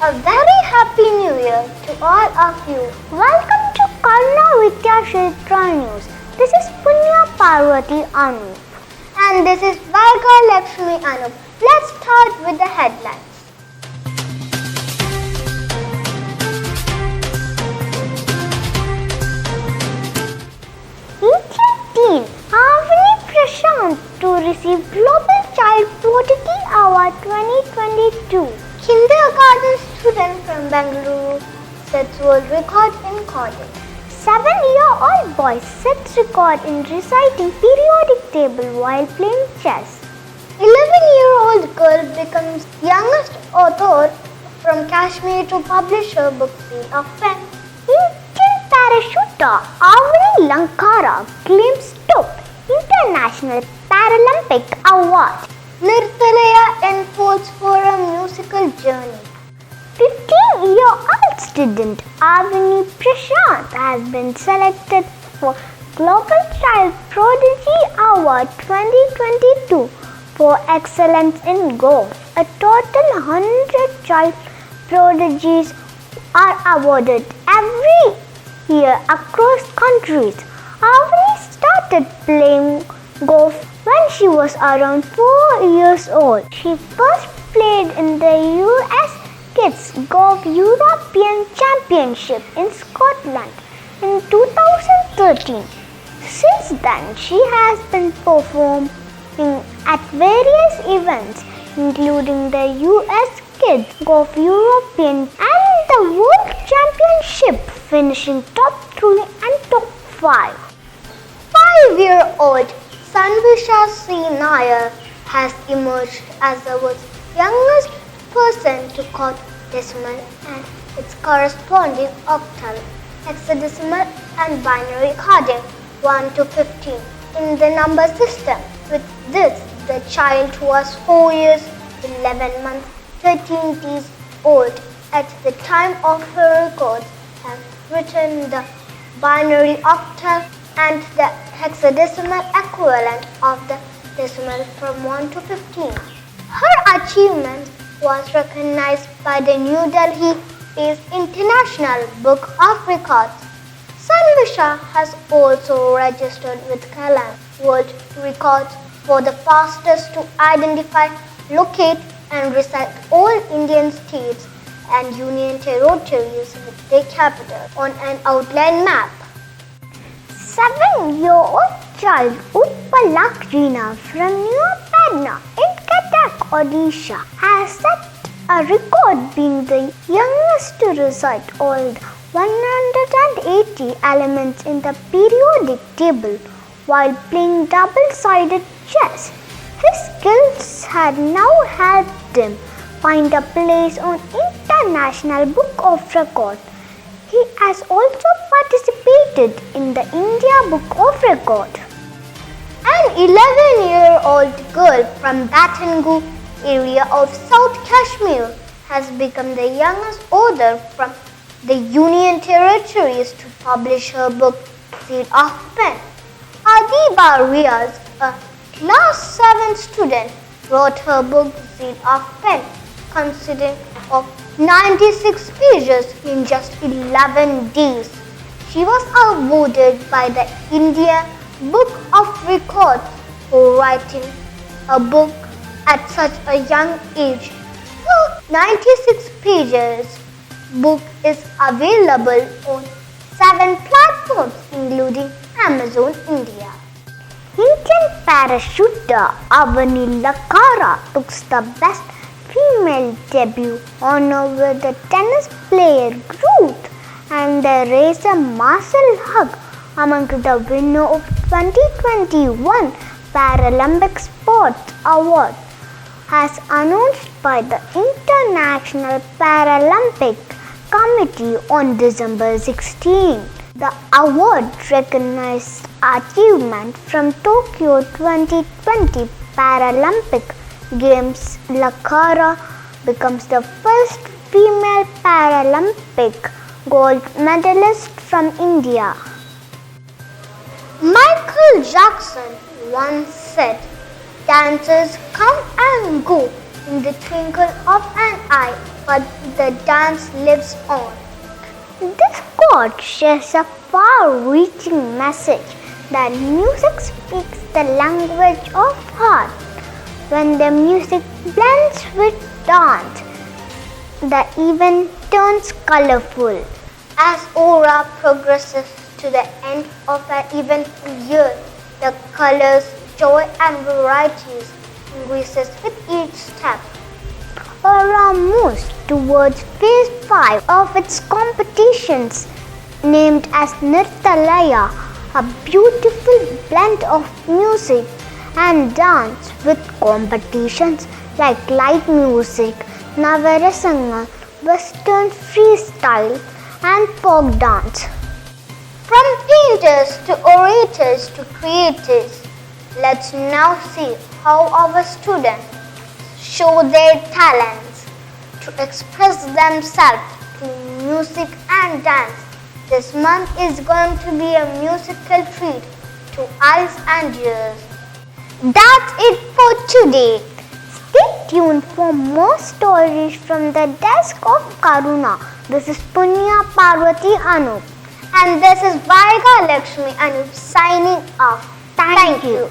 A very happy new year to all of you. Welcome to Karuna Vidyakshetra news. This is Punya, Parvathy, Anoop. And this is Vaiga, Lakshmi, Anoop. Let's start with the headlines. Indian teen to receive Global Child Prodigy Award 2022. Kindergarten student from Bengaluru sets world record in coding. 7-year-old boy sets record in reciting periodic table while playing chess. 11-year-old girl becomes youngest author from Kashmir to publish her book Seal of Pen. Indian parachuter Avani Lankara claims top International Paralympic Award. Nirtalaya enfolds for a musical journey. 15-year-old student Avani Prashant has been selected for Global Child Prodigy Award 2022 for excellence in golf. A total 100 child prodigies are awarded every year across countries. Avani started playing golf when she was around 4 years old. She first played in the US Kids Golf European Championship in Scotland in 2013. Since then, she has been performing at various events including the US Kids Golf European and the World Championship, finishing top 3 and top 5. 5-year-old Sanvisha C. Nair has emerged as the world's youngest person to code decimal and its corresponding octal, hexadecimal and binary coding 1 to 15 in the number system. With this, the child was 4 years, 11 months, 13 days old at the time of her records has written the binary octal and the hexadecimal equivalent of the decimal from 1 to 15. Her achievement was recognized by the New Delhi-based International Book of Records. Sanvisha has also registered with Kalam World Records for the fastest to identify, locate and recite all Indian states and union territories with their capital on an outline map. 7-year-old child Utpala Krina from New Padna in Cuttack, Odisha has set a record being the youngest to recite all the 180 elements in the periodic table while playing double-sided chess. His skills had now helped him find a place on International Book of Records. He has also participated in the India Book of Records. An 11-year-old girl from Batangu area of South Kashmir has become the youngest author from the Union Territories to publish her book Seal of Pen. Adiba Riaz, a class 7 student, wrote her book Seal of Pen, consisting of 96 pages in just 11 days. She was awarded by the India Book of Records for writing a book at such a young age. Her 96 pages book is available on 7 platforms including Amazon India. Indian parachuter Avani Lankara took the best female debut honor with the tennis player Gr.II and the racer Marcel Hug among the winner of 2021 Paralympic Sports Award as announced by the International Paralympic Committee on December 16. The award recognized achievement from Tokyo 2020 Paralympic Games. Lankara becomes the first female Paralympic gold medalist from India. Michael Jackson once said, "Dancers come and go in the twinkle of an eye, but the dance lives on. This quote shares a far-reaching message that music speaks the language of heart. When the music blends with dance, the event turns colorful. As aura progresses to the end of an eventful year, the colors, joy and varieties increases with each step. Aura moves towards phase 5 of its competitions, named as Nirtalaya, a beautiful blend of music and dance with competitions like light music, Navarasanga, Western freestyle and folk dance. From painters to orators to creators, let's now see how our students show their talents to express themselves through music and dance. This month is going to be a musical treat to eyes and ears. That's it for today. Stay tuned for more stories from the desk of Karuna. This is Punya, Parvathy, Anoop. And this is Vaiga, Lakshmi, Anoop signing off. Thank you.